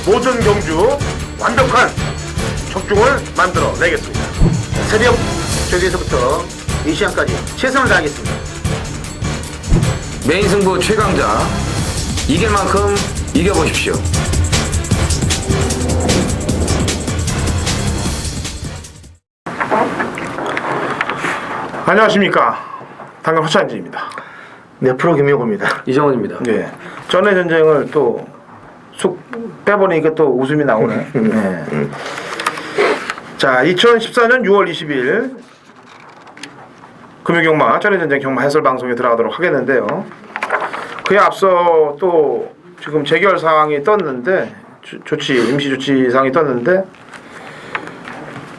모든 경주 완벽한 적중을 만들어 내겠습니다. 새벽 저기에서부터 이 시간까지 최선을 다하겠습니다. 메인 승부 최강자 이길 만큼 이겨보십시오. 안녕하십니까. 당근 허찬지입니다. 네, 프로 김용호입니다. 이정원입니다. 네. 전의 전쟁을 또 쑥 빼버리니까 또 웃음이 나오네. 네. 자, 2014년 6월 20일 금요경마 전의 전쟁 경마 해설 방송에 들어가도록 하겠는데요. 그에 앞서 또 지금 재결 사항이 떴는데 임시 조치 사항이 떴는데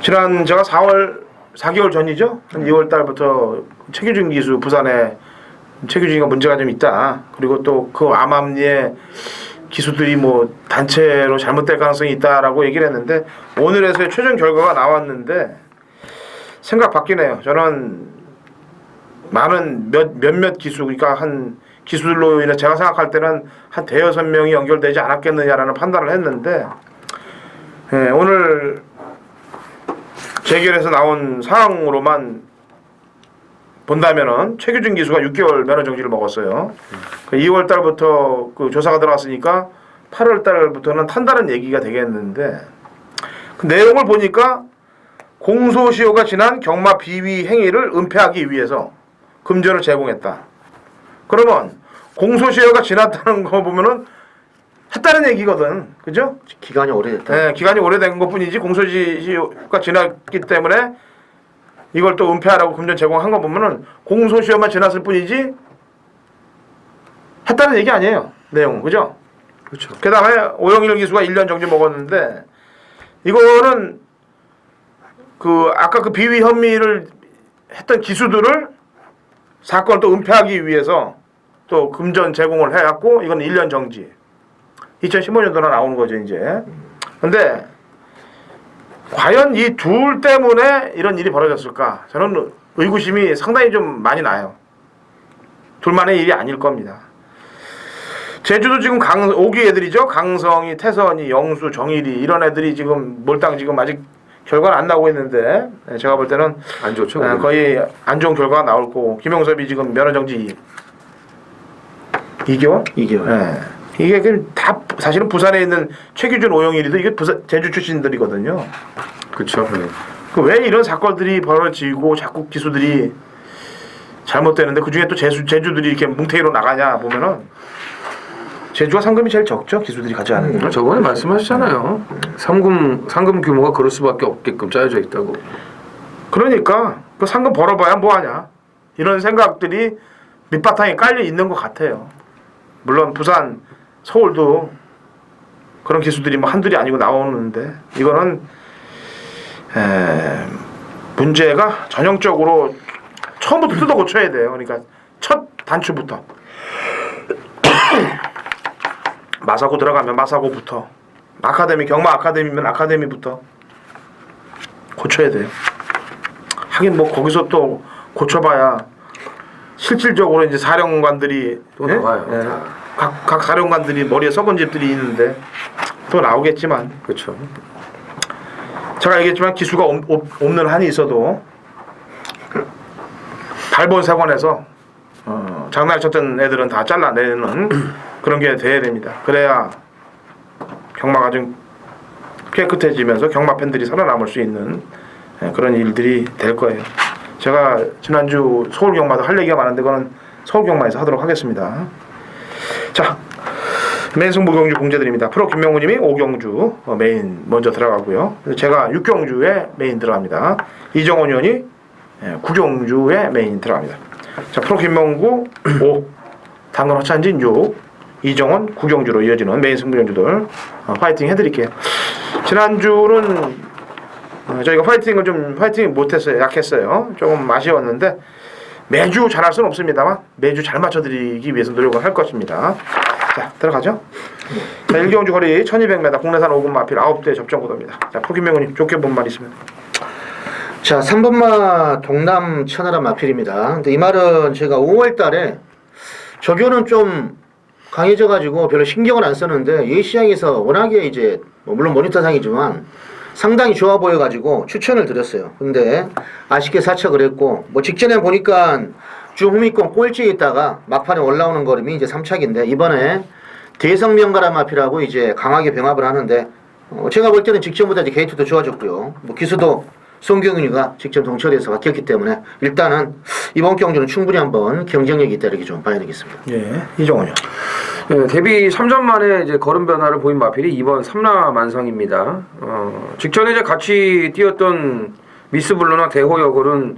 지난 제가 4개월 전이죠. 한 2월 달부터 최규준 기수 부산에 최규준이가 문제가 좀 있다. 그리고 또 그 암암리에 기수들이 뭐 단체로 잘못될 가능성이 있다라고 얘기를 했는데 오늘에서의 최종 결과가 나왔는데 생각 바뀌네요. 저는 많은 몇몇 기수, 그러니까 한 기수들로 인해 제가 생각할 때는 한 대여섯 명이 연결되지 않았겠느냐라는 판단을 했는데 예, 오늘 재결에서 나온 사항으로만 본다면은 최규준 기수가 6개월 면허 정지를 먹었어요. 2월 달부터 그 조사가 들어갔으니까 8월 달부터는 탄다는 얘기가 되겠는데 그 내용을 보니까 공소시효가 지난 경마 비위 행위를 은폐하기 위해서 금전을 제공했다. 그러면 공소시효가 지났다는 거 보면은 했다는 얘기거든. 그죠? 기간이 오래됐다. 네, 기간이 오래된 것뿐이지 공소시효가 지났기 때문에 이걸 또 은폐하라고 금전 제공한 거 보면은 공소시효만 지났을 뿐이지 했다는 얘기 아니에요. 내용은. 그죠? 그렇죠. 그 다음에 오영일 기수가 1년 정지 먹었는데 이거는 그 아까 그 비위 혐의를 했던 기수들을 사건을 또 은폐하기 위해서 또 금전 제공을 해갖고 이건 1년 정지. 2015년도나 나오는 거죠 이제. 근데 과연 이 둘 때문에 이런 일이 벌어졌을까? 저는 의구심이 상당히 좀 많이 나요. 둘만의 일이 아닐 겁니다. 제주도 지금 5기 애들이죠. 강성이, 태선이, 영수, 정일이 이런 애들이 지금 몰당 지금 아직 결과는 안 나오고 있는데 제가 볼 때는 안 좋죠. 거의 안 좋은 결과가 나올 거고 김용섭이 지금 면허정지 2개월? 2개월. 네. 이게 다 사실은 부산에 있는 최규준, 오영일이도 이게 제주 출신들이거든요. 그렇죠. 네. 왜 이런 사건들이 벌어지고 자꾸 기수들이 잘못되는데 그 중에 또 제주들이 이렇게 뭉태기로 나가냐 보면은 제주가 상금이 제일 적죠. 기수들이 가져가는 거. 저번에 말씀하셨잖아요. 상금 규모가 그럴 수밖에 없게끔 짜여져 있다고. 그러니까 그 상금 벌어봐야 뭐하냐 이런 생각들이 밑바탕에 깔려 있는 것 같아요. 물론 부산, 서울도 그런 기수들이 뭐 한둘이 아니고 나오는데 이거는 문제가 전형적으로 처음부터 뜯어 고쳐야 돼요. 그러니까 첫 단추부터 마사고 들어가면 마사고부터 아카데미 경마 아카데미면 아카데미부터 고쳐야 돼요. 하긴 뭐 거기서 또 고쳐봐야 실질적으로 이제 사령관들이 또 나와요. 예? 각 사령관들이 머리에 썩은 집들이 있는데 또 나오겠지만 그렇죠. 제가 얘기했지만 기수가 없는 한이 있어도 발본세관에서 장난을 쳤던 애들은 다 잘라내는 그런 게 돼야 됩니다. 그래야 경마가 좀 깨끗해지면서 경마 팬들이 살아남을 수 있는 그런 일들이 될 거예요. 제가 지난주 서울 경마도 할 얘기가 많은데 그거는 서울 경마에서 하도록 하겠습니다. 자, 메인 승부 경주 공개드립니다. 프로 김명우님이 5경주 메인 먼저 들어가고요. 제가 6경주에 메인 들어갑니다. 이정원 의원이 9경주에 메인 들어갑니다. 자, 프로 김명우 5, 당근 허찬진 6, 이정원 9경주로 이어지는 메인 승부 경주들 파이팅 해드릴게요. 지난주는 저희가 파이팅 못했어요. 약했어요. 조금 아쉬웠는데 매주 잘할 수는 없습니다만 매주 잘 맞춰드리기 위해서 노력을 할 것입니다. 자, 들어가죠. 자, 1경주 거리 1200m 국내산 5금 마필 9대 접전 구도입니다. 자, 프로김명훈님 좋게 본 말 있으면. 자, 3번마 동남 천하람 마필입니다. 근데 이 말은 제가 5월 달에 저교는 좀 강해져가지고 별로 신경을 안 썼는데 예시장에서 워낙에 이제 뭐 물론 모니터상이지만 상당히 좋아 보여가지고 추천을 드렸어요. 근데 아쉽게 사척을 했고 뭐 직전에 보니까 중후미권 꼴찌에 있다가 막판에 올라오는 걸음이 이제 3착인데 이번에 대성명가라 마피라고 이제 강하게 병합을 하는데 제가 볼 때는 직전보다 이제 게이트도 좋아졌고요. 뭐 기수도 송경윤이가 직전 동철에서 바뀌었기 때문에 일단은 이번 경주는 충분히 한번 경쟁력이 있다 이렇게 좀 봐야 되겠습니다. 예, 이종훈요. 네, 데뷔 3전 만에 이제 걸음 변화를 보인 마필이 이번 삼라만상입니다. 직전에 이제 같이 뛰었던 미스블루나 대호여걸은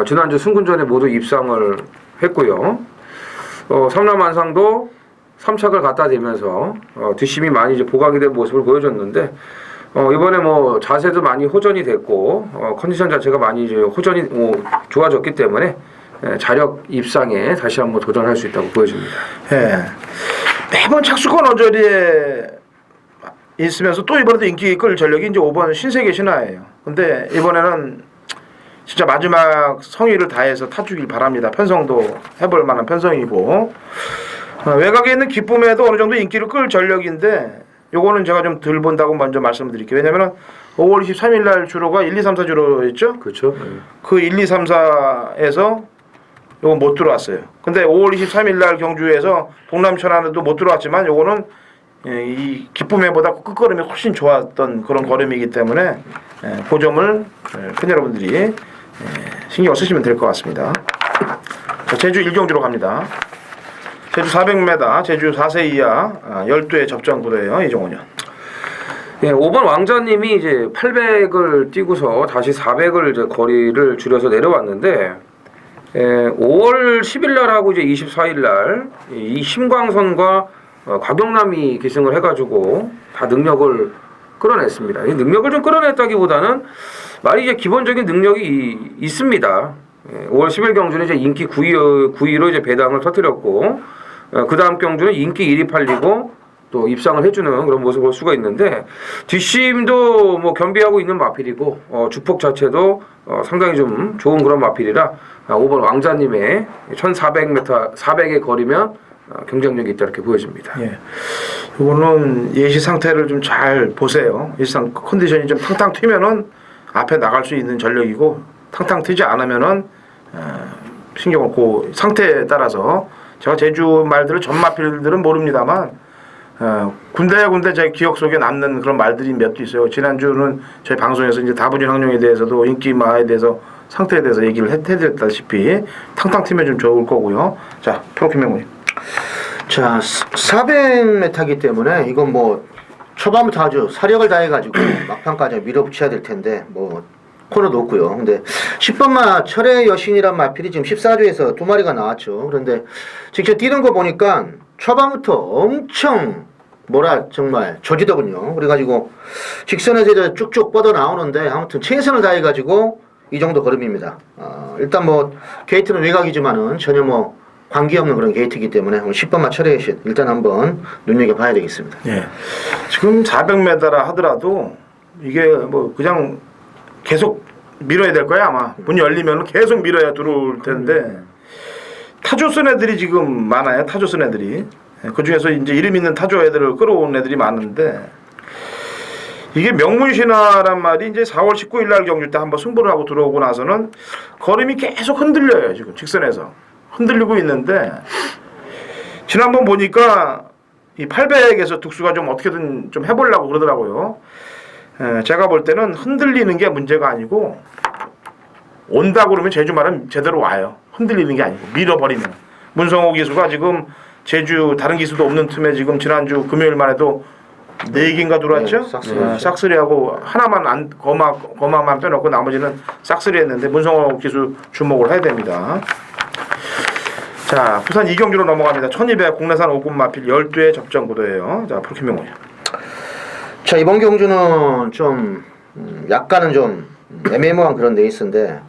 지난주 승군전에 모두 입상을 했고요. 삼라만상도 3착을 갖다 대면서 뒷심이 많이 이제 보강이 된 모습을 보여줬는데 이번에 뭐 자세도 많이 호전이 됐고 컨디션 자체가 많이 이제 호전이 좋아졌기 때문에 자력 입상에 다시 한번 도전할 수 있다고 보여집니다. 예. 매번 착수권 언저리에 있으면서 또 이번에도 인기 끌 전력이 이제 5번 신세계 신화예요. 근데 이번에는 진짜 마지막 성의를 다해서 타주길 바랍니다. 편성도 해볼 만한 편성이고 외곽에 있는 기쁨에도 어느 정도 인기를 끌 전력인데 요거는 제가 좀 덜 본다고 먼저 말씀드릴게요. 왜냐면은 5월 23일 날 주로가 1, 2, 3, 4 주로였죠? 그렇죠. 그 1, 2, 3, 4에서 요거 못 들어왔어요. 근데 5월 23일 날 경주에서 동남 천안에도 못 들어왔지만 요거는 이 기쁨에보다 끝걸음이 훨씬 좋았던 그런 걸음이기 때문에 그 점을 팬 여러분들이 신경 쓰시면 될 것 같습니다. 자, 제주 1경주로 갑니다. 제주 400m, 제주 4세 이하 12회 접전 구도예요. 이종훈이요. 예, 5번 왕자님이 이제 800을 뛰고서 다시 400을 이제 거리를 줄여서 내려왔는데 5월 10일 날하고 이제 24일 날 이 심광선과 곽영남이 기승을 해가지고 다 능력을 끌어냈습니다. 이 능력을 좀 끌어냈다기보다는 말이 이제 기본적인 능력이 있습니다. 5월 10일 경주는 이제 인기 9위로 이제 배당을 터뜨렸고 그 다음 경주는 인기 1위 팔리고 또 입상을 해주는 그런 모습을 볼 수가 있는데 뒷심도 뭐 겸비하고 있는 마필이고 주폭 자체도 상당히 좀 좋은 그런 마필이라 5번 왕자님의 1400m 400에 거리면 경쟁력이 있다 이렇게 보여집니다. 예. 이거는 예시 상태를 좀 잘 보세요. 일상 컨디션이 좀 탕탕 튀면은 앞에 나갈 수 있는 전력이고 탕탕 튀지 않으면은 신경을 그 상태에 따라서 제가 제주 말들을 전마필들은 모릅니다만 군데군데 제 기억 속에 남는 그런 말들이 몇 개 있어요. 지난주는 저희 방송에서 이제 다분히 항룡에 대해서도 인기마에 대해서 상태에 대해서 얘기를 해드렸다시피 탕탕 튀면 좀 좋을 거고요. 자, 프로키메모님. 자 400m이기 때문에 이건 뭐 초반부터 아주 사력을 다해가지고 막판까지 밀어붙여야 될 텐데 뭐 코너도 없고요. 근데 10번마 철의 여신이란 마필이 지금 14조에서 2마리가 나왔죠. 그런데 직접 뛰는 거 보니까 초반부터 엄청 정말 조지더군요. 그래가지고 직선에서 이제 쭉쭉 뻗어 나오는데 아무튼 최선을 다해가지고 이 정도 걸음입니다. 일단 뭐 게이트는 외곽이지만은 전혀 뭐 관계없는 그런 게이트이기 때문에 오늘 10번마 철의 여신 일단 한번 눈여겨봐야 되겠습니다. 예. 지금 400m라 하더라도 이게 뭐 그냥 계속 밀어야 될 거야 아마. 문 열리면 계속 밀어야 들어올 텐데 타조 쓴 애들이 지금 많아요. 타조 쓴 애들이. 그 중에서 이제 이름 있는 타조 애들을 끌어온 애들이 많은데 이게 명문신화란 말이 이제 4월 19일 날 경주 때 한번 승부를 하고 들어오고 나서는 걸음이 계속 흔들려요. 지금 직선에서 흔들리고 있는데 지난번 보니까 이 800에서 득수가 좀 어떻게든 좀 해보려고 그러더라고요. 제가 볼 때는 흔들리는 게 문제가 아니고 온다 그러면 제주 말은 제대로 와요. 흔들리는 게 아니고 밀어버리면. 문성호 기수가 지금 제주 다른 기수도 없는 틈에 지금 지난주 금요일만 해도 4개인가 들어왔죠? 네, 싹쓸이하고 하나만 거마만 빼놓고 나머지는 싹쓸이 했는데 문성호 기수 주목을 해야 됩니다. 자, 부산 이경주로 넘어갑니다. 1200 국내산 5군 마필 12회 접전 구도예요. 자, 프로키명호요. 자 이번 경주는 좀 약간은 좀 애매모호한 그런 레이스인데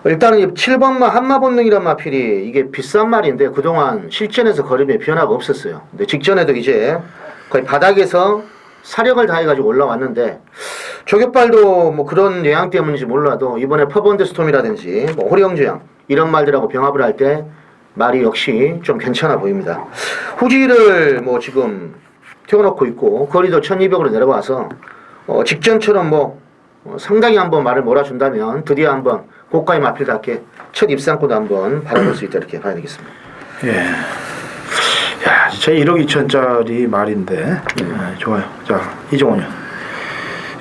일단은 이 7번마 한마본능이란 마필이 이게 비싼 말인데 그동안 실전에서 걸음에 변화가 없었어요. 근데 직전에도 이제 거의 바닥에서 사력을 다해가지고 올라왔는데 조격발도 뭐 그런 영향 때문인지 몰라도 이번에 퍼번드 스톰이라든지 뭐 호령주양 이런 말들하고 병합을 할 때 말이 역시 좀 괜찮아 보입니다. 후지를 뭐 지금 태워놓고 있고 거리도 1200으로 내려와서 직전처럼 상당히 한번 말을 몰아준다면 드디어 한번 고가의 마필답게 첫 입상권도 한번 바라볼 수 있다 이렇게 봐야 되겠습니다. 예. 야, 진짜 1억 2천짜리 말인데. 좋아요. 자, 이종원이요.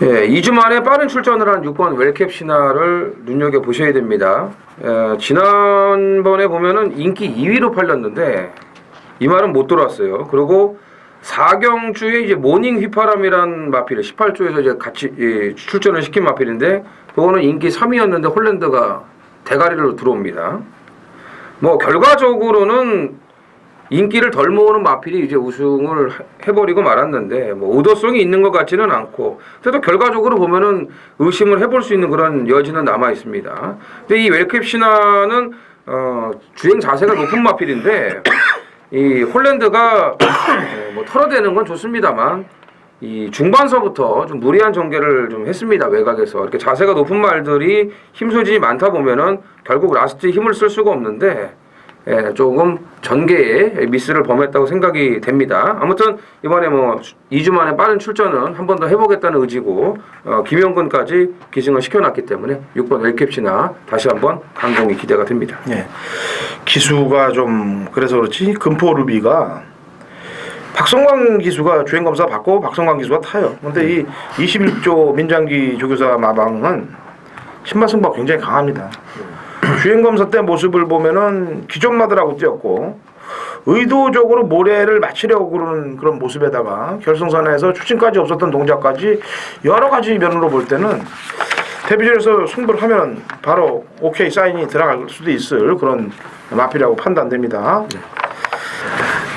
예, 2주 만에 빠른 출전을 한 6번 웰캡 신화를 눈여겨 보셔야 됩니다. 지난번에 보면은 인기 2위로 팔렸는데 이 말은 못 돌아왔어요. 그리고 4경주에 이제 모닝 휘파람이란 마필을 18조에서 이제 같이 출전을 시킨 마필인데 그거는 인기 3위였는데 홀랜드가 대가리로 들어옵니다. 뭐 결과적으로는 인기를 덜 모으는 마필이 이제 우승을 해버리고 말았는데 뭐 의도성이 있는 것 같지는 않고 그래도 결과적으로 보면은 의심을 해볼 수 있는 그런 여지는 남아 있습니다. 근데 이 웰캡 신화는 주행 자세가 높은 마필인데 이 홀랜드가 뭐 털어대는 건 좋습니다만 이 중반서부터 좀 무리한 전개를 좀 했습니다. 외곽에서 이렇게 자세가 높은 말들이 힘 소진이 많다 보면은 결국 라스트에 힘을 쓸 수가 없는데 조금 전개에 미스를 범했다고 생각이 됩니다. 아무튼 이번에 뭐 2주 만에 빠른 출전은 한 번 더 해보겠다는 의지고 김영근까지 기승을 시켜놨기 때문에 6번 웰캡시나 다시 한번 강공이 기대가 됩니다. 예. 기수가 좀 그래서 그렇지 금포루비가 박성광 기수가 주행검사 받고 박성광 기수가 타요. 근데 이 21조 민장기 조교사 마방은 신마승부가 굉장히 강합니다. 주행검사 때 모습을 보면은 기존마들하고 뛰었고 의도적으로 모래를 맞추려고 그러는 그런 모습에다가 결승선에서 추진까지 없었던 동작까지 여러 가지 면으로 볼 때는 데뷔전에서 승부를 하면 바로 오케이 사인이 들어갈 수도 있을 그런 마필이라고 판단됩니다.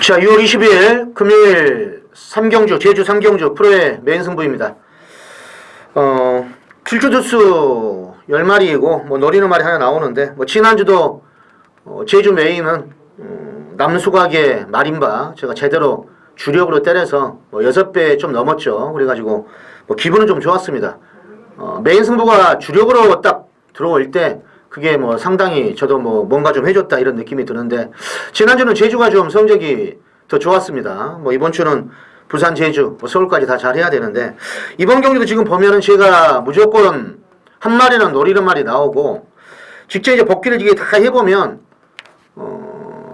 자, 6월 20일 금요일 3경주 제주 3경주 프로의 메인 승부입니다. 출조두수 10마리이고 뭐 노리는 말이 하나 나오는데 뭐 지난주도 제주 메인은 남수각의 마린바 제가 제대로 주력으로 때려서 뭐 6배 좀 넘었죠. 그래가지고 뭐 기분은 좀 좋았습니다. 메인 승부가 주력으로 딱 들어올 때 그게 뭐 상당히 저도 뭐 뭔가 좀 해줬다 이런 느낌이 드는데 지난주는 제주가 좀 성적이 더 좋았습니다. 뭐 이번 주는 부산, 제주, 뭐 서울까지 다 잘해야 되는데 이번 경기도 지금 보면은 제가 무조건 한 마리는 노리는 말이 나오고 직접 이제 복귀를 이게 다 해보면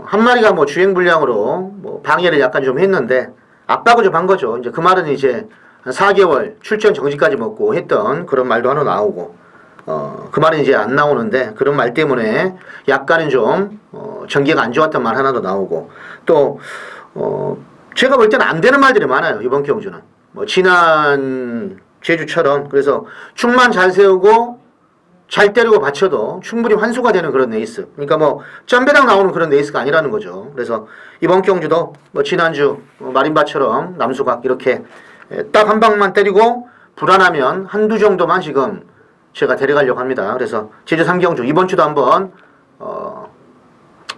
한 마리가 뭐 주행 불량으로 뭐 방해를 약간 좀 했는데 압박을 좀 한 거죠. 이제 그 말은 이제 한 4개월 출전 정지까지 먹고 했던 그런 말도 하나 나오고 그 말은 이제 안 나오는데 그런 말 때문에 약간은 좀 전개가 안 좋았던 말 하나도 나오고 또 제가 볼 때는 안 되는 말들이 많아요. 이번 경주는 뭐 지난 제주처럼 그래서 축만 잘 세우고 잘 때리고 받쳐도 충분히 환수가 되는 그런 레이스. 그러니까 뭐 점배당 나오는 그런 레이스가 아니라는 거죠. 그래서 이번 경주도 뭐 지난주 마린바처럼 남수각 이렇게 딱 한 방만 때리고 불안하면 한두 정도만 지금 제가 데려가려고 합니다. 그래서 제주 3경주 이번 주도 한번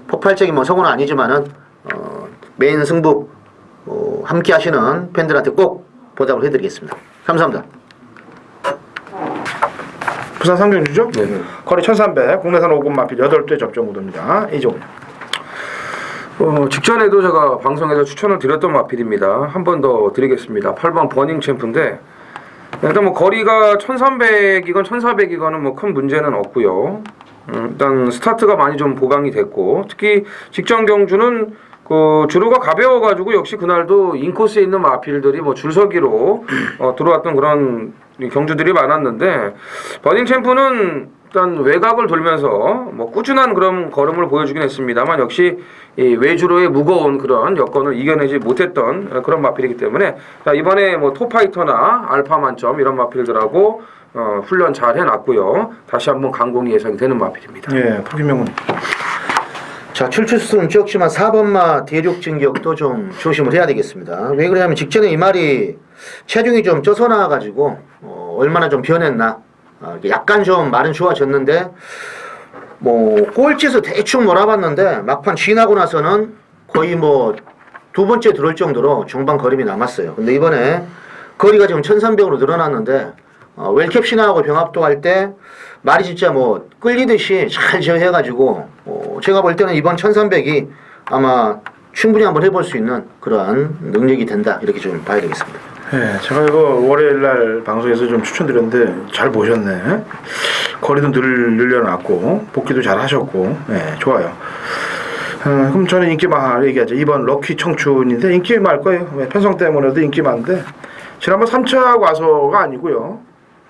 폭발적인 뭐 성우는 아니지만은 메인 승부 함께 하시는 팬들한테 꼭 보답을 해드리겠습니다. 감사합니다. 부산 상경주죠? 네. 거리 1300 국내산 5군 마필 8대 접종 구도입니다. 이종훈. 직전에도 제가 방송에서 추천을 드렸던 마필입니다. 한 번 더 드리겠습니다. 8번 버닝 챔프인데 일단 뭐 거리가 1300이건 1400이건은 뭐 큰 문제는 없고요. 일단 스타트가 많이 좀 보강이 됐고 특히 직전 경주는 그 주로가 가벼워가지고 역시 그날도 인코스에 있는 마필들이 뭐 줄서기로 들어왔던 그런 경주들이 많았는데 버닝 챔프는 일단 외곽을 돌면서 뭐 꾸준한 그런 걸음을 보여주긴 했습니다만 역시 이 외주로의 무거운 그런 여건을 이겨내지 못했던 그런 마필이기 때문에 자, 이번에 뭐 토파이터나 알파 만점 이런 마필들하고 훈련 잘 해놨고요. 다시 한번 강공이 예상이 되는 마필입니다. 예, 프로김명훈. 자, 출출수는 적지만 4번마 대륙 진격도 좀 조심을 해야 되겠습니다. 왜 그러냐면 직전에 이 말이 체중이 좀 쪄서 나와가지고 얼마나 좀 변했나 약간 좀 말은 좋아졌는데 뭐 꼴찌에서 대충 몰아봤는데 막판 지나고 나서는 거의 뭐 두 번째 들어올 정도로 중반 걸음이 남았어요. 근데 이번에 거리가 지금 1300으로 늘어났는데 웰캡 신하하고 병합도 할 때 말이 진짜 뭐 끌리듯이 잘 제어해가지고 제가 볼 때는 이번 1300이 아마 충분히 한번 해볼 수 있는 그러한 능력이 된다 이렇게 좀 봐야 되겠습니다. 네, 제가 이거 월요일날 방송에서 좀 추천드렸는데 잘 보셨네. 거리도 늘려놨고 복귀도 잘 하셨고, 네, 좋아요. 그럼 저는 인기만 얘기하죠. 이번 럭키 청춘인데 인기 많을 거예요. 왜? 편성 때문에도 인기 많은데 지난번 3차 와서가 아니고요.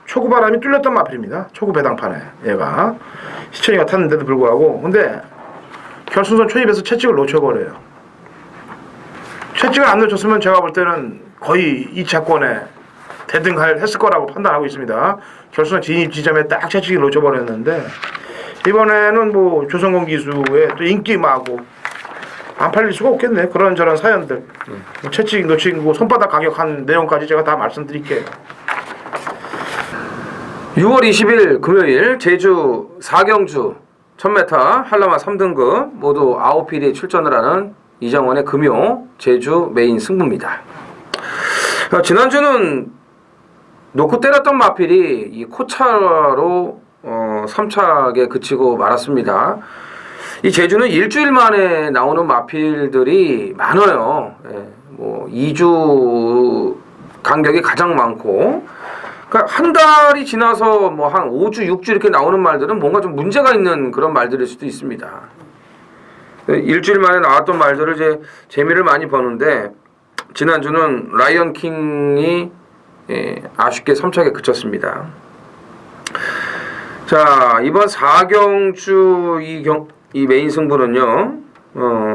초구 바람이 뚫렸던 마필입니다. 초구 배당판에 얘가 시천이가 탔는데도 불구하고 근데 결승선 초입에서 채찍을 놓쳐버려요. 채찍을 안 놓쳤으면 제가 볼 때는 거의 2차권에 대등했을 거라고 판단하고 있습니다. 결승선 진입 지점에 딱 채찍을 놓쳐버렸는데 이번에는 뭐 조성건 기수의 또 인기 많고 안 팔릴 수가 없겠네. 그런저런 사연들 채찍 놓친 거 손바닥 가격한 내용까지 제가 다 말씀드릴게요. 6월 20일 금요일 제주 4경주 1000m 한라마 3등급 모두 9필이 출전을 하는 이정원의 금요 제주 메인 승부입니다. 지난주는 놓고 때렸던 마필이 이 코차로 3착에 그치고 말았습니다. 이 제주는 일주일 만에 나오는 마필들이 많아요. 예, 뭐 2주 간격이 가장 많고 그러니까 한 달이 지나서 뭐 한 5주, 6주 이렇게 나오는 말들은 뭔가 좀 문제가 있는 그런 말들일 수도 있습니다. 일주일 만에 나왔던 말들을 이제 재미를 많이 보는데 지난주는 라이언 킹이 아쉽게 3착에 그쳤습니다. 자, 이번 4경주 이 메인 승부는요.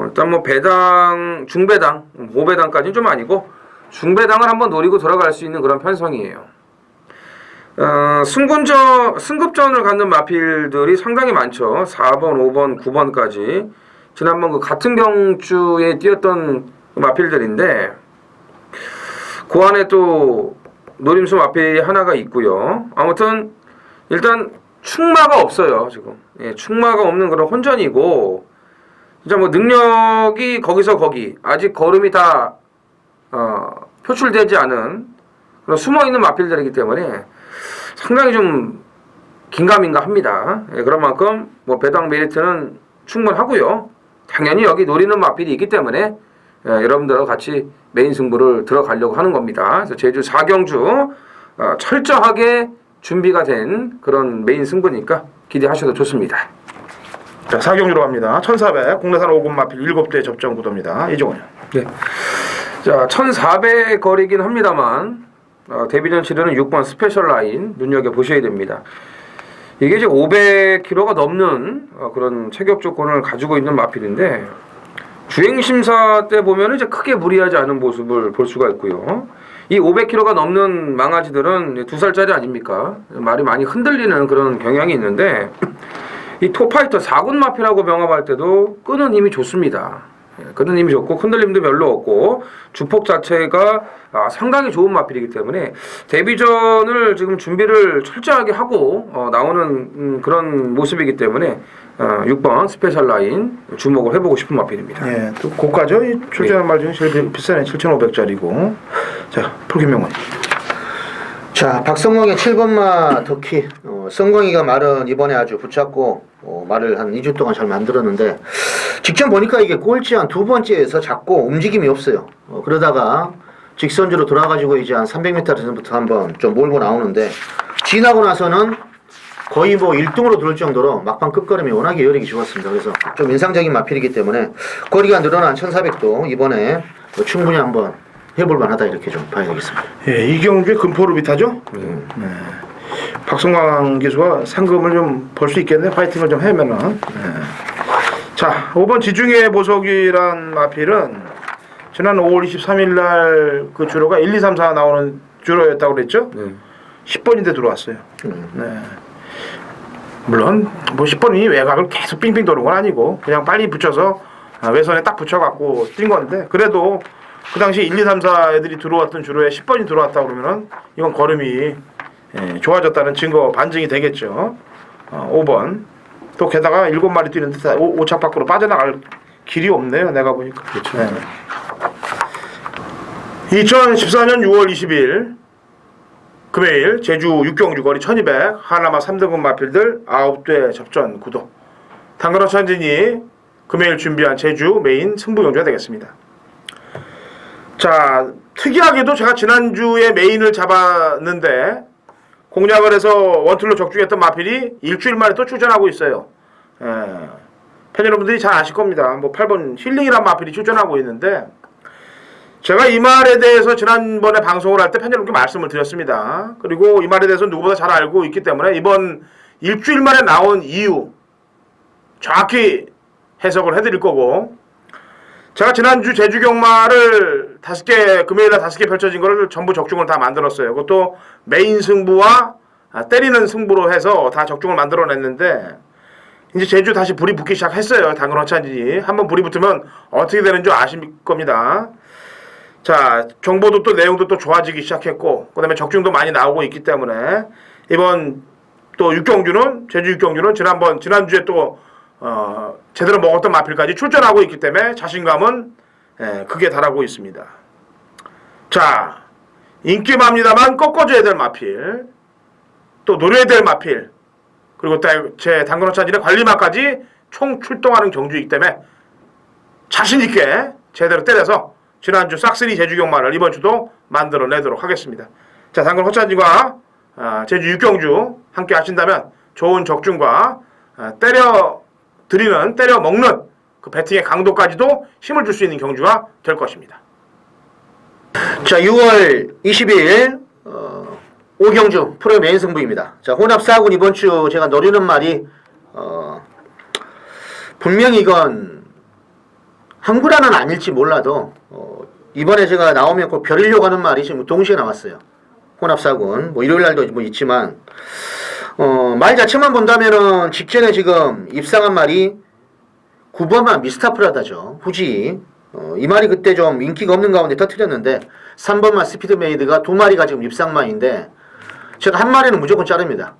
일단 뭐 배당, 중배당, 고배당까지는 좀 아니고 중배당을 한번 노리고 들어갈 수 있는 그런 편성이에요. 승급전을 갖는 마필들이 상당히 많죠. 4번, 5번, 9번까지. 지난번 그 같은 경주에 뛰었던 마필들인데 그 안에 또 노림수 마필이 하나가 있고요. 아무튼 일단 충마가 없어요. 지금 충마가 없는 그런 혼전이고 진짜 뭐 능력이 거기서 거기 아직 걸음이 다 표출되지 않은 그런 숨어있는 마필들이기 때문에 상당히 좀 긴가민가합니다. 그런 만큼 뭐 배당 메리트는 충분하고요. 당연히 여기 노리는 마필이 있기 때문에 여러분들하고 같이 메인 승부를 들어가려고 하는 겁니다. 그래서 제주 4경주 철저하게 준비가 된 그런 메인 승부니까 기대하셔도 좋습니다. 자, 4경주로 갑니다. 1400 국내산 5급 마필 7대 접전 구도입니다. 이종원이요. 네. 자, 1400 거리긴 합니다만 데뷔전 치르는 6번 스페셜 라인 눈여겨보셔야 됩니다. 이게 이제 500km가 넘는 그런 체격 조건을 가지고 있는 마필인데 주행심사 때 보면 이제 크게 무리하지 않은 모습을 볼 수가 있고요. 이 500km가 넘는 망아지들은 2살짜리 아닙니까? 말이 많이 흔들리는 그런 경향이 있는데 이 톱파이터 4군 마필하고 병합할 때도 끄는 힘이 좋습니다. 끄는 힘이 좋고 흔들림도 별로 없고 주폭 자체가 상당히 좋은 마필이기 때문에 데뷔전을 지금 준비를 철저하게 하고 나오는 그런 모습이기 때문에 6번 스페셜 라인 주목을 해보고 싶은 마필입니다. 예, 또 고가죠. 이 출전한 말 중에 제일 비싼 7,500짜리고. 자, 풀김명원. 자, 박성광의 7번마 터키. 성광이가 말은 이번에 아주 붙잡고 말을 한 2주 동안 잘 만들었는데 직전 보니까 이게 꼴찌 한 두 번째에서 자꾸 움직임이 없어요. 그러다가 직선주로 돌아가지고 이제 한 300m 전부터 한번 좀 몰고 나오는데 지나고 나서는 거의 뭐 1등으로 들을 정도로 막판 끝걸음이 워낙에 여력이 좋았습니다. 그래서 좀 인상적인 마필이기 때문에 거리가 늘어난 1400도 이번에 충분히 한번 해볼 만하다 이렇게 좀 봐야 되겠습니다. 예, 이경주의 금포를 비타죠. 네. 박성광 기수가 상금을 좀 벌 수 있겠네. 파이팅을 좀 하면은. 네. 자, 5번 지중해 보석이란 마필은 지난 5월 23일 날 그 주로가 1, 2, 3, 4 나오는 주로였다고 그랬죠? 10번인데 들어왔어요. 네. 물론 뭐 10번이 외곽을 계속 빙빙 도는 건 아니고 그냥 빨리 붙여서 외선에 딱 붙여갖고 뛴 건데 그래도 그 당시 1, 2, 3, 4 애들이 들어왔던 주로에 10번이 들어왔다 그러면은 이건 걸음이 좋아졌다는 증거 반증이 되겠죠. 5번 또 게다가 7마리 뛰는데 5착 밖으로 빠져나갈 길이 없네요. 내가 보니까. 그렇죠. 네. 2014년 6월 20일 금요일 제주 6경주 거리 1200 하나마 3등급 마필들 9대 접전 구도. 당근호 천진이 금요일 준비한 제주 메인 승부 경주가 되겠습니다. 자, 특이하게도 제가 지난주에 메인을 잡았는데 공략을 해서 원툴로 적중했던 마필이 일주일 만에 또 출전하고 있어요. 팬 여러분들이 잘 아실 겁니다. 뭐 8번 힐링이란 마필이 출전하고 있는데 제가 이 말에 대해서 지난번에 방송을 할 때 팬 여러분께 말씀을 드렸습니다. 그리고 이 말에 대해서 누구보다 잘 알고 있기 때문에 이번 일주일 만에 나온 이유 정확히 해석을 해드릴 거고, 제가 지난주 제주 경마를 5개, 금요일에 5개 펼쳐진 거를 전부 적중을 다 만들었어요. 그것도 메인 승부와 때리는 승부로 해서 다 적중을 만들어냈는데, 이제 제주 다시 불이 붙기 시작했어요. 당근 허찬진이. 한번 불이 붙으면 어떻게 되는 줄 아실 겁니다. 자, 정보도 또 내용도 또 좋아지기 시작했고, 그 다음에 적중도 많이 나오고 있기 때문에, 이번 또 6경주는, 제주 6경주는 지난주에 또 제대로 먹었던 마필까지 출전하고 있기 때문에 자신감은 크게 달하고 있습니다. 자, 인기맘니다만 꺾어줘야 될 마필, 또 노려야 될 마필, 그리고 제 당근호찬진의 관리마까지 총 출동하는 경주이기 때문에 자신있게 제대로 때려서 지난주 싹쓸이 제주 경마를 이번 주도 만들어내도록 하겠습니다. 자, 당근호찬진과 제주 6경주 함께 하신다면 좋은 적중과 때려 먹는 그 배팅의 강도까지도 힘을 줄 수 있는 경주가 될 것입니다. 자, 6월 22일 5경주 프로 메인 승부입니다. 자, 혼합 4군 이번 주 제가 노리는 말이 분명히 이건 한구라는 아닐지 몰라도 이번에 제가 나오면 꼭 벼리려고 하는 말이 지금 동시에 나왔어요. 혼합 4군 뭐 일요일 날도 뭐 있지만 말 자체만 본다면은 직전에 지금 입상한 말이 9번만 미스타프라다죠. 후지. 이 말이 그때 좀 인기가 없는 가운데 터뜨렸는데 3번만 스피드메이드가 2마리가 지금 입상마인데 제가 한 마리는 무조건 자릅니다.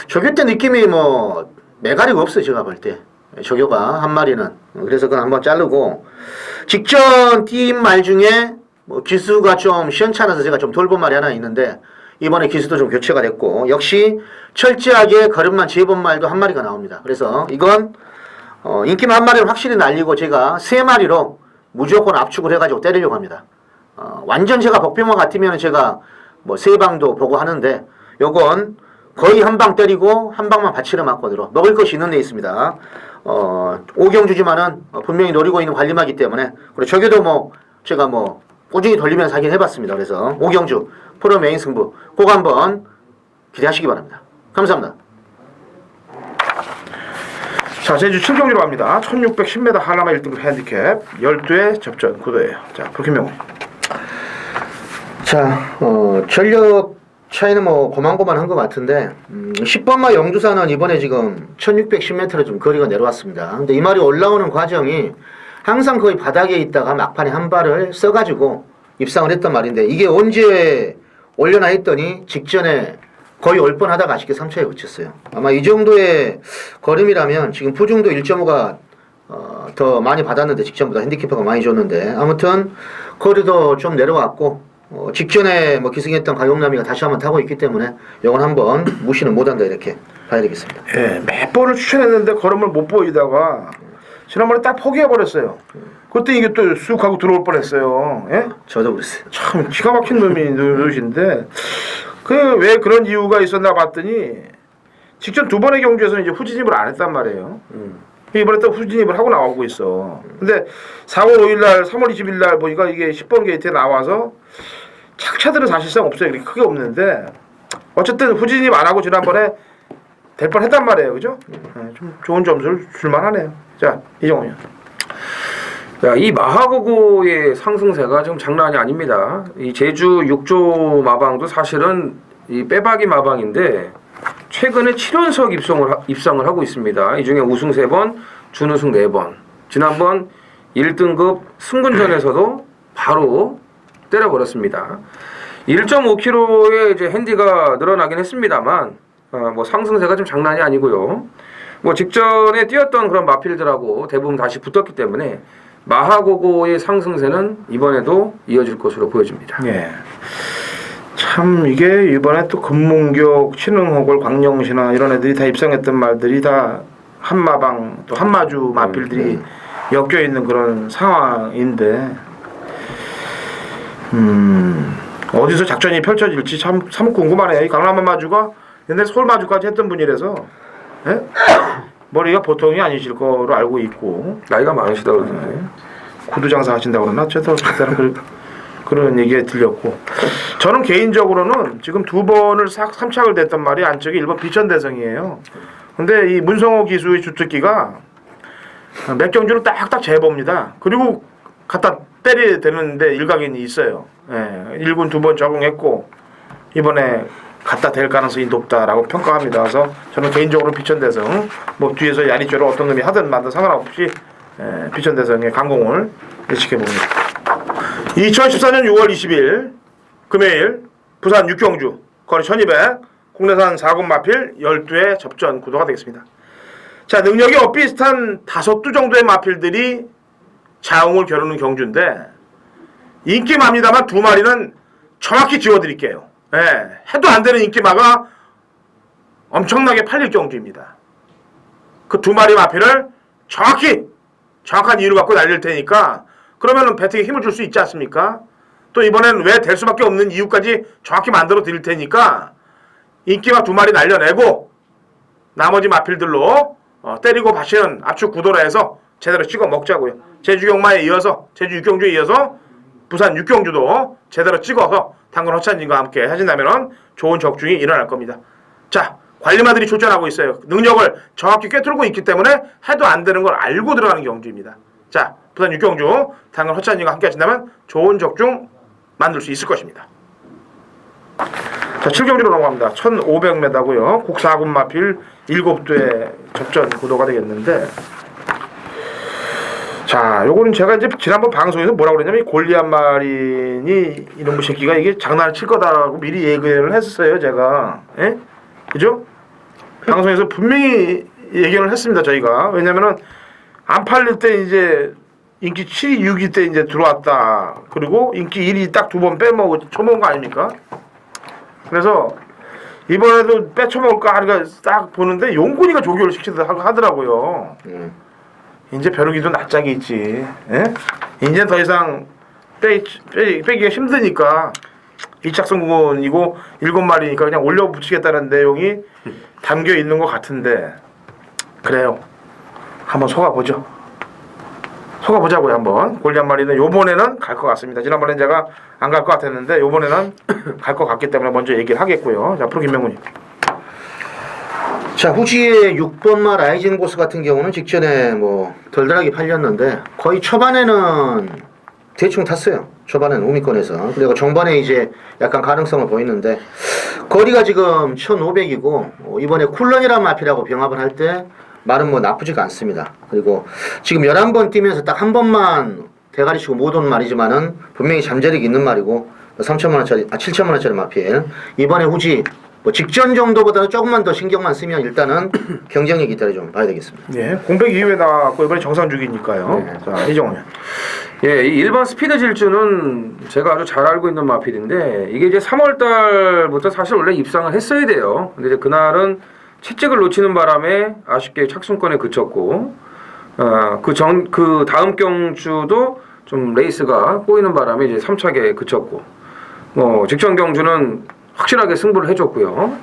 저교 때 느낌이 뭐 매가리가 없어요. 제가 볼 때. 저교가 한 마리는. 그래서 그건 한번 자르고 직전 띈 말 중에 뭐 기수가 좀 시원찮아서 제가 좀 돌본 말이 하나 있는데 이번에 기수도 좀 교체가 됐고 역시 철저하게 걸음만 재본 말도 한 마리가 나옵니다. 그래서 이건 인기만 한 마리를 확실히 날리고 제가 3마리로 무조건 압축을 해가지고 때리려고 합니다. 완전 제가 복병만 같으면 제가 뭐 3방도 보고 하는데 요건 거의 한 방 때리고 한 방만 받치러 맞거든요. 먹을 것이 있는 데 있습니다. 5경주지만은 분명히 노리고 있는 관리마기 때문에 그리고 저기도 뭐 제가 뭐 꾸준히 돌리면서 하긴 해봤습니다. 그래서 5경주 프로 메인 승부 꼭 한번 기대하시기 바랍니다. 감사합니다. 자, 제주 7경주로 갑니다. 1610m 하나마 1등급 핸디캡 12회 접전 구도예요. 자, 박현명. 자, 전력 차이는 뭐 고만고만한 것 같은데 10번마 영주사는 이번에 지금 1610m로 좀 거리가 내려왔습니다. 근데 이 말이 올라오는 과정이 항상 거의 바닥에 있다가 막판에 한 발을 써가지고 입상을 했단 말인데 이게 언제 올려나 했더니 직전에 거의 올 뻔하다가 아쉽게 3차에 그쳤어요. 아마 이 정도의 걸음이라면 지금 푸중도 1.5가 더 많이 받았는데 직전보다 핸디캐퍼가 많이 줬는데 아무튼 거리도 좀 내려왔고 직전에 뭐 기승했던 가용남이가 다시 한번 타고 있기 때문에 이건 한번 무시는 못한다 이렇게 봐야 되겠습니다. 예, 몇 번을 추천했는데 걸음을 못 보이다가 지난번에 딱 포기해버렸어요. 그때 이게 또 쑥 하고 들어올 뻔했어요. 예? 저도 그랬어요. 참 기가 막힌 놈이신데 그 왜 그런 이유가 있었나 봤더니 직전 2번의 경주에서는 이제 후진입을 안 했단 말이에요. 이번에 또 후진입을 하고 나오고 있어. 근데 4월 5일날 3월 20일날 보니까 이게 10번 게이트에 나와서 착차들은 사실상 없어요. 그렇게 크게 없는데 어쨌든 후진입 안 하고 지난번에 될 뻔했단 말이에요. 그죠? 좀 좋은 점수를 줄만하네요. 자, 이정훈이요. 야, 이 마하고고의 상승세가 지금 장난이 아닙니다. 이 제주 6조 마방도 사실은 이 빼박이 마방인데 최근에 7연속 입상을 하고 있습니다. 이 중에 우승 3번, 준우승 4번. 지난번 1등급 승군전에서도 바로 때려버렸습니다. 1.5kg의 이제 핸디가 늘어나긴 했습니다만 뭐 상승세가 좀 장난이 아니고요. 뭐 직전에 뛰었던 그런 마필들하고 대부분 다시 붙었기 때문에 마하고고의 상승세는 이번에도 이어질 것으로 보여집니다. 예. 참 이게 이번에 또 금문교, 신흥호골, 광령시나 이런 애들이 다 입성했던 말들이 다 한마방 또 한마주 마필들이 엮여 있는 그런 상황인데 어디서 작전이 펼쳐질지 참 궁금하네요. 이 강남 한마주가 옛날에 서울 마주까지 했던 분이라서 예? 머리가 보통이 아니실 거로 알고 있고 나이가 많으시다 그러던데. 구두 장사 하신다고 그러나 저도 그때는 그런 얘기가 들렸고 저는 개인적으로는 지금 두 번을 삼착을 됐던 말이 안쪽이 1번 비천대성이에요. 근데 이 문성호 기수의 주특기가 맥경주를 딱딱 재봅니다. 그리고 갖다 때려야 되는데 일각이 있어요. 예, 1군 2번 적응했고 이번에 갖다 댈 가능성이 높다라고 평가합니다. 그래서 저는 개인적으로 비천대성 뭐 뒤에서 야리조를 어떤 놈이 하든 말든 상관없이 비천대성의 강공을 예측해봅니다. 2014년 6월 20일 금요일 부산 육경주 거리 1200 국내산 4군 마필 12회 접전 구도가 되겠습니다. 자, 능력이 엇비슷한 5두 정도의 마필들이 자웅을 겨루는 경주인데 인기마입니다만 2마리는 정확히 지워드릴게요. 해도 안 되는 인기마가 엄청나게 팔릴 경주입니다. 그 2마리 마필을 정확한 이유를 갖고 날릴 테니까 그러면은 배팅에 힘을 줄 수 있지 않습니까? 또 이번엔 왜 될 수밖에 없는 이유까지 정확히 만들어 드릴 테니까 인기마 2마리 날려내고 나머지 마필들로 때리고 바시는 압축 구도로 해서 제대로 찍어 먹자고요. 제주 경마에 이어서 제주 육경주에 이어서 부산 육경주도 제대로 찍어서 당근 허찬진과 함께 하신다면 좋은 적중이 일어날 겁니다. 자, 관리마들이 출전하고 있어요. 능력을 정확히 꿰뚫고 있기 때문에 해도 안 되는 걸 알고 들어가는 경주입니다. 자, 부산 육경주 당근 허찬진과 함께 하신다면 좋은 적중 만들 수 있을 것입니다. 자, 7경주로 넘어갑니다. 1500m고요. 국사군 마필 7대 접전 구도가 되겠는데 자, 요거는 제가 이제 지난번 방송에서 뭐라고 그랬냐면 이 골리앗 마린이 이놈의 새끼가 이게 장난을 칠 거다라고 미리 예견을 했었어요, 제가. 예? 그죠? 방송에서 분명히 예견을 했습니다, 저희가. 왜냐면은 안 팔릴 때 이제 인기 7위, 6위 때 이제 들어왔다. 그리고 인기 1위 딱 2번 빼먹고 쳐먹은 거 아닙니까? 그래서 이번에도 빼쳐먹을까 하니까 딱 보는데 용군이가 조교를 시키더라고 하더라고요. 이제 벼룩이도 낯짝이 있지. 예? 이제 더 이상 빼기가 힘드니까 2착 성군이고 7마리니까 그냥 올려붙이겠다는 내용이 담겨 있는 것 같은데 그래요. 한번 속아보죠. 속아보자고요 한번. 골리앗 마리는 요번에는 갈 것 같습니다. 지난번엔 제가 안 갈 것 같았는데 요번에는 갈 것 같기 때문에 먼저 얘기를 하겠고요. 자, 프로 김명훈이. 자, 후지의 6번마 라이징 보스 같은 경우는 직전에 뭐 덜덜하게 팔렸는데 거의 초반에는 대충 탔어요. 초반에는 우미권에서. 그리고 정반에 이제 약간 가능성을 보이는데 거리가 지금 1500이고 이번에 쿨런이라는 마피라고 병합을 할 때 말은 뭐 나쁘지가 않습니다. 그리고 지금 11번 뛰면서 딱 한 번만 대가리 치고 못 온 말이지만은 분명히 잠재력이 있는 말이고 7천만원짜리 마필. 이번에 후지 뭐 직전 정도보다는 조금만 더 신경만 쓰면 일단은 경쟁력 있다를 좀 봐야 되겠습니다. 예, 공백 이후에 나왔고 이번에 정상주기니까요. 네. 자, 이정훈. 예, 이 1번 스피드 질주는 제가 아주 잘 알고 있는 마필인데 이게 이제 3월 달부터 사실 원래 입상을 했어야 돼요. 근데 이제 그날은 채찍을 놓치는 바람에 아쉽게 착순권에 그쳤고 그 다음 경주도 좀 레이스가 꼬이는 바람에 이제 3착에 그쳤고 뭐 직전 경주는 확실하게 승부를 해줬고요.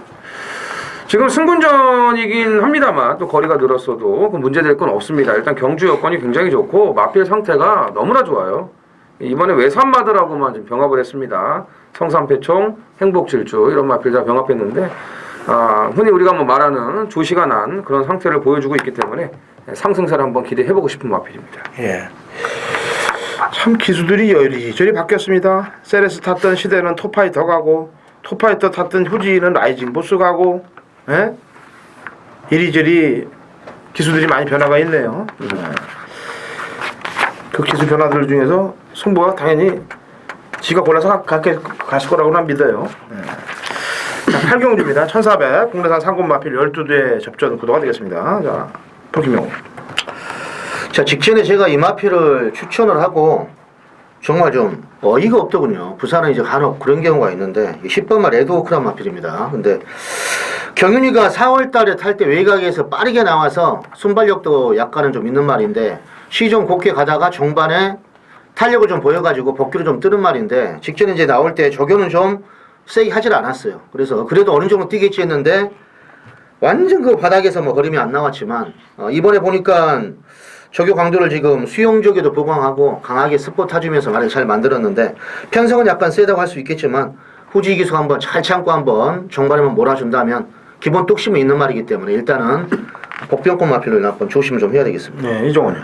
지금 승군전이긴 합니다만 또 거리가 늘었어도 그 문제될 건 없습니다. 일단 경주 여건이 굉장히 좋고 마필 상태가 너무나 좋아요. 이번에 외산마들하고만 좀 병합을 했습니다. 성산패총, 행복질주 이런 마필 다 병합했는데 흔히 우리가 뭐 말하는 조시가 난 그런 상태를 보여주고 있기 때문에 상승세를 한번 기대해보고 싶은 마필입니다. 예. 참 기수들이 이리저리 바뀌었습니다. 세레스 탔던 시대는 토파이터 가고 토파이터 탔던 후지는 라이징 보스 가고 예? 이리저리 기수들이 많이 변화가 있네요. 그 기수 변화들 중에서 승부가 당연히 지가 골라서 갔을 거라고 난 믿어요. 자, 8경주입니다. 1400 국내산 상권 마필 12대 접전 구도가 되겠습니다. 자, 박김용. 자, 직전에 제가 이 마필을 추천을 하고 정말 좀 어이가 없더군요. 부산은 이제 간혹 그런 경우가 있는데 10번마 레드호크란 마필입니다. 근데 경윤이가 4월 달에 탈 때 외곽에서 빠르게 나와서 순발력도 약간은 좀 있는 말인데 시종 곱게 가다가 종반에 탄력을 좀 보여가지고 복귀를 좀 뜨는 말인데 직전에 이제 나올 때 조교는 좀 세게 하질 않았어요. 그래서 그래도 어느 정도 뛰겠지 했는데 완전 그 바닥에서 뭐 걸음이 안 나왔지만 이번에 보니까 조교 강도를 지금 수영 조교도 보강하고 강하게 스포 타주면서 말을 잘 만들었는데 편성은 약간 세다고 할 수 있겠지만 후지 기수 한번 잘 참고 한번 종반에만 몰아준다면 기본 뚝심은 있는 말이기 때문에 일단은 복병권 마필을 한번 조심을 좀 해야 되겠습니다. 네, 이종원이요.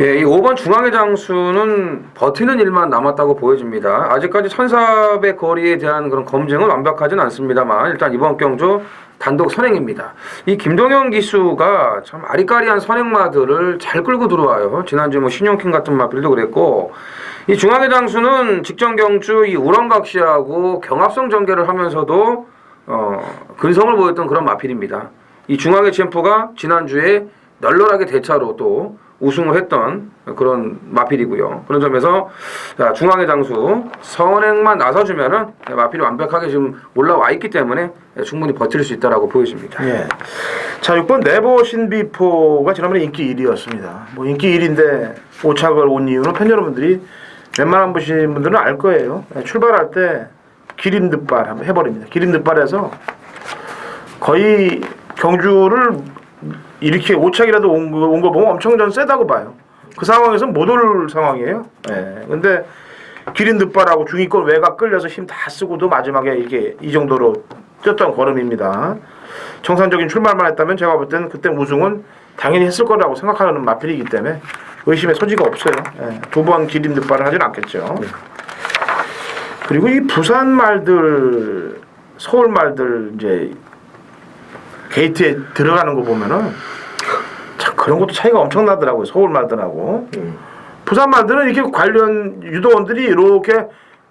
예, 이 5번 중앙의 장수는 버티는 일만 남았다고 보여집니다. 아직까지 1400 거리에 대한 그런 검증은 완벽하진 않습니다만 일단 이번 경주 단독 선행입니다. 이 김동현 기수가 참 아리까리한 선행마들을 잘 끌고 들어와요. 지난주 뭐 신용킹 같은 마필도 그랬고 이 중앙의 장수는 직전 경주 이 우렁각 씨하고 경합성 전개를 하면서도 근성을 보였던 그런 마필입니다. 이 중앙의 챔프가 지난주에 널널하게 대차로 또 우승을 했던 그런 마필이고요. 그런 점에서 자, 중앙의 장수 선행만 나서주면은 마필이 완벽하게 지금 올라와 있기 때문에 충분히 버틸 수 있다라고 보여집니다. 예. 자, 6번 네버 신비포가 지난번에 인기 1위였습니다. 뭐 인기 1위인데 오착을 온 이유는 팬 여러분들이 웬만한 보신 분들은 알 거예요. 출발할 때 기린득발 한번 해버립니다. 기린득발에서 거의 경주를 이렇게 오착이라도 온 거 보면 엄청 전 세다고 봐요. 그 상황에서 못 올 상황이에요. 예. 근데 기린득발하고 중위권 외곽 끌려서 힘 다 쓰고도 마지막에 이게 이 정도로 뛰었던 걸음입니다. 정상적인 출발만 했다면 제가 볼 때는 그때 우승은 당연히 했을 거라고 생각하는 마필이기 때문에 의심의 소지가 없어요. 예. 두 번 기린득발을 하진 않겠죠. 그리고 이 부산 말들, 서울 말들 이제 게이트에 들어가는 거 보면은 참 그런 것도 차이가 엄청 나더라고요. 서울 말들하고 부산 말들은 이렇게 관련 유도원들이 이렇게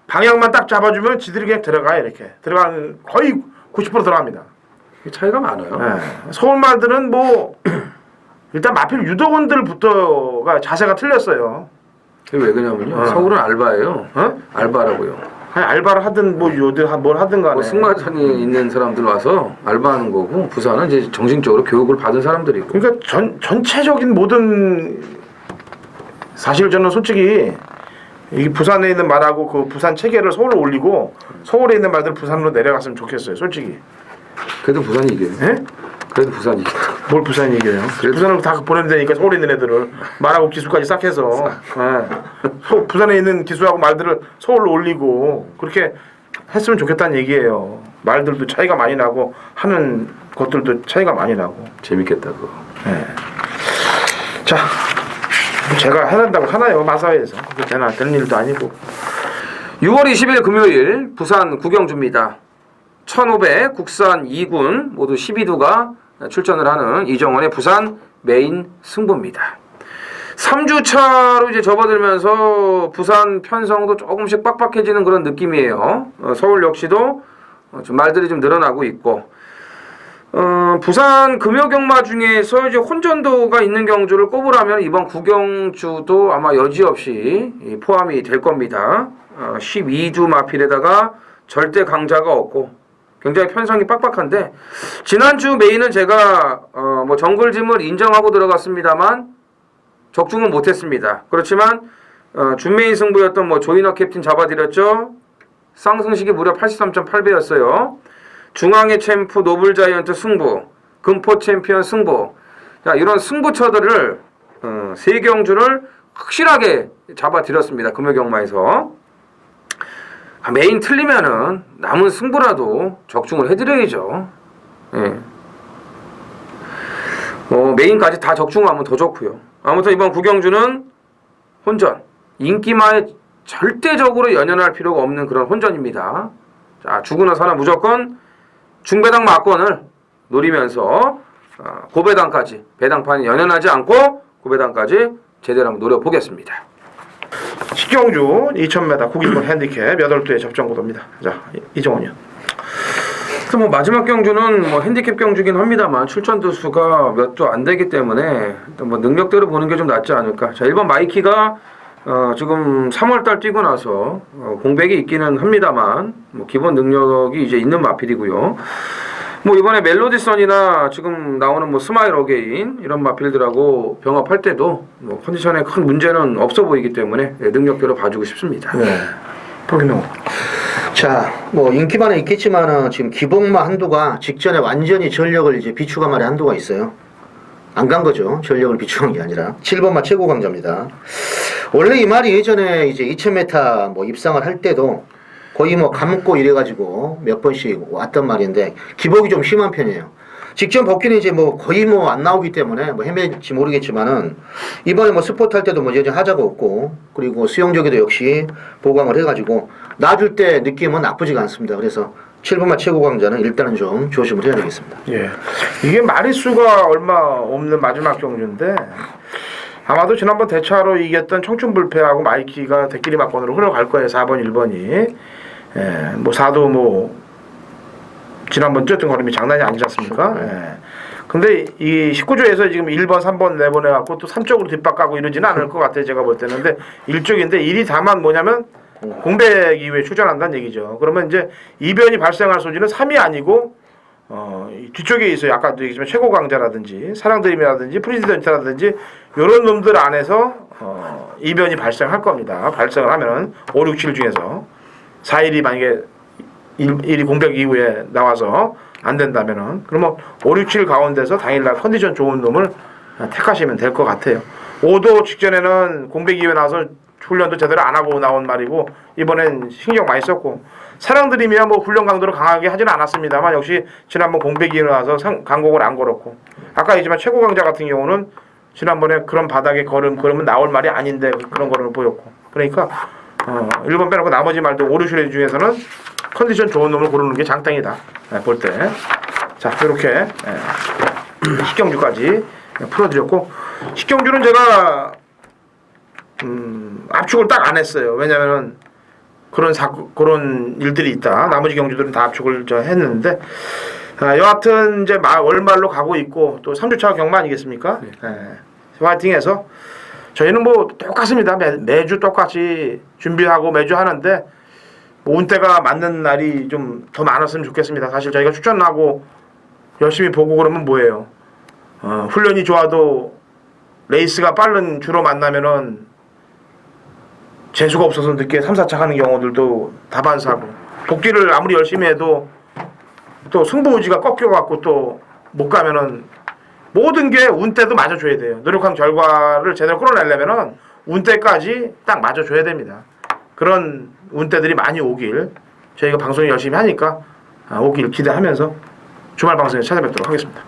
방향만 딱 잡아주면 지들이 그냥 들어가요. 이렇게 들어가는 거의 90% 들어갑니다. 차이가 많아요. 네. 서울 말들은 뭐 일단 마필 유도원들부터가 자세가 틀렸어요. 왜 그러냐면요. 서울은 알바예요. 알바라고요. 아니, 알바를 하든 뭐 요들 뭘 하든 간에 뭐 승마장에 있는 사람들 와서 알바하는 거고 부산은 이제 정신적으로 교육을 받은 사람들이고. 그러니까 전체적인 모든 사실 저는 솔직히 이 부산에 있는 말하고 그 부산 체계를 서울로 올리고 서울에 있는 말들 부산으로 내려갔으면 좋겠어요. 솔직히. 그래도 부산이 이겨요. 예? 그래도 부산이 이겨. 뭘 부산이 이겨요? 부산으로 다 보내면 되니까 서울에 있는 애들을 말하고 기수까지 싹 해서 부산에 있는 기수하고 말들을 서울로 올리고 그렇게 했으면 좋겠다는 얘기예요. 말들도 차이가 많이 나고 하는 것들도 차이가 많이 나고 재밌겠다 그거. 예. 자, 제가 해낸다고 하나요? 마사회에서 그게 되는 일도 아니고. 6월 20일 금요일 부산 구경주입니다. 1500 국산 2군 모두 12두가 출전을 하는 이정원의 부산 메인 승부입니다. 3주차로 이제 접어들면서 부산 편성도 조금씩 빡빡해지는 그런 느낌이에요. 서울 역시도 좀 말들이 좀 늘어나고 있고 부산 금요경마 중에서 이제 혼전도가 있는 경주를 꼽으라면 이번 구경주도 아마 여지없이 포함이 될 겁니다. 12주 마필에다가 절대 강자가 없고 굉장히 편성이 빡빡한데 지난주 메인은 제가 뭐 정글짐을 인정하고 들어갔습니다만 적중은 못했습니다. 그렇지만 준메인 승부였던 뭐 조이너 캡틴 잡아드렸죠. 상승식이 무려 83.8배였어요. 중앙의 챔프 노블자이언트 승부, 금포 챔피언 승부. 자, 이런 승부처들을 세 경주를 확실하게 잡아드렸습니다. 금요경마에서. 메인 틀리면은 남은 승부라도 적중을 해드려야죠. 예. 메인까지 다 적중하면 더 좋고요. 아무튼 이번 구경주는 혼전, 인기마에 절대적으로 연연할 필요가 없는 그런 혼전입니다. 자, 주구나 사나 무조건 중배당 마권을 노리면서 고배당까지 배당판이 연연하지 않고 고배당까지 제대로 한번 노려보겠습니다. 식경주 2000m 국인권 핸디캡 8두의 접전 구도입니다. 자, 이정원이요. 그래서 뭐 마지막 경주는 뭐 핸디캡 경주긴 합니다만 출전 두수가 몇 두 안 되기 때문에 뭐 능력대로 보는 게 좀 낫지 않을까. 자, 1번 마이키가 지금 3월달 뛰고 나서 공백이 있기는 합니다만 뭐 기본 능력이 이제 있는 마필이고요. 뭐 이번에 멜로디선이나 지금 나오는 뭐 스마일 어게인 이런 마필들하고 병합할 때도 뭐 컨디션에 큰 문제는 없어 보이기 때문에 능력대로 봐주고 싶습니다. 네. 포기노. 자, 뭐 인기만은 있겠지만은 지금 기복마 한두가 직전에 완전히 전력을 이제 비추간 말에 한두가 있어요. 안 간 거죠. 전력을 비추간 게 아니라 7번마 최고 강자입니다. 원래 이 말이 예전에 이제 2000m 뭐 입상을 할 때도 거의 뭐 감고 이래가지고 몇 번씩 왔던 말인데 기복이 좀 심한 편이에요. 직전 복귀는 이제 뭐 거의 뭐 안 나오기 때문에 뭐 헤매지 모르겠지만은 이번에 뭐 스포트 할 때도 뭐 여전히 하자가 없고 그리고 수영적에도 역시 보강을 해가지고 놔줄 때 느낌은 나쁘지가 않습니다. 그래서 7번마 최고 강자는 일단은 좀 조심을 해야 되겠습니다. 예. 이게 마리수가 얼마 없는 마지막 경주인데 아마도 지난번 대차로 이겼던 청춘불패하고 마이키가 대끼리 막건으로 흘러갈 거예요. 4번, 1번이. 예. 뭐 4도 뭐 지난번 뛰었던 걸음이 장난이 아니지 않습니까? 예. 근데 이 19조에서 지금 1번, 3번 내보내갖고 또 3쪽으로 뒷바꾸고 이러지는 않을 것 같아요. 제가 볼 때는. 근데 1쪽인데 일이 다만 뭐냐면 공백 이후에 출전한다는 얘기죠. 그러면 이제 이변이 발생할 소지는 3이 아니고 뒤쪽에 있어요. 아까도 얘기했지만 최고 강자라든지 사랑드림이라든지 프리지던트라든지 이런 놈들 안에서 이변이 발생할 겁니다. 발생을 하면은 5, 6, 7 중에서 4일이 만약에 1이 공백 이후에 나와서 안 된다면은 그러면 5, 6, 7 가운데서 당일날 컨디션 좋은 놈을 택하시면 될 것 같아요. 5도 직전에는 공백 이후에 나와서 훈련도 제대로 안 하고 나온 말이고 이번엔 신경 많이 썼고 사랑드림이야 뭐 훈련 강도를 강하게 하지는 않았습니다만 역시 지난번 공백이 일어나서 강곡을 안 걸었고 아까 얘기했지만 최고 강자 같은 경우는 지난번에 그런 바닥에 걸으면 나올 말이 아닌데 그런 걸음을 보였고 그러니까 1번 빼놓고 나머지 말도 5, 6슈레 중에서는 컨디션 좋은 놈을 고르는 게 장땡이다 볼 때. 자 이렇게 식경주까지 풀어드렸고 식경주는 제가 압축을 딱 안 했어요. 왜냐면은 그런 일들이 있다. 나머지 경주들은 다 압축을 했는데 여하튼 이제 월말로 가고 있고 또 3주차 경마 아니겠습니까? 화이팅해서 저희는 뭐 똑같습니다. 매주 똑같이 준비하고 매주 하는데 뭐 운때가 맞는 날이 좀 더 많았으면 좋겠습니다. 사실 저희가 추천하고 열심히 보고 그러면 뭐예요? 훈련이 좋아도 레이스가 빠른 주로 만나면은 재수가 없어서 늦게 3, 4차 하는 경우들도 다반사고 복귀를 아무리 열심히 해도 또 승부의지가 꺾여갖고 또 못 가면은 모든 게 운때도 맞아줘야 돼요. 노력한 결과를 제대로 끌어내려면은 운때까지 딱 맞아줘야 됩니다. 그런 운때들이 많이 오길 저희가 방송 열심히 하니까 오길 기대하면서 주말 방송에 찾아뵙도록 하겠습니다.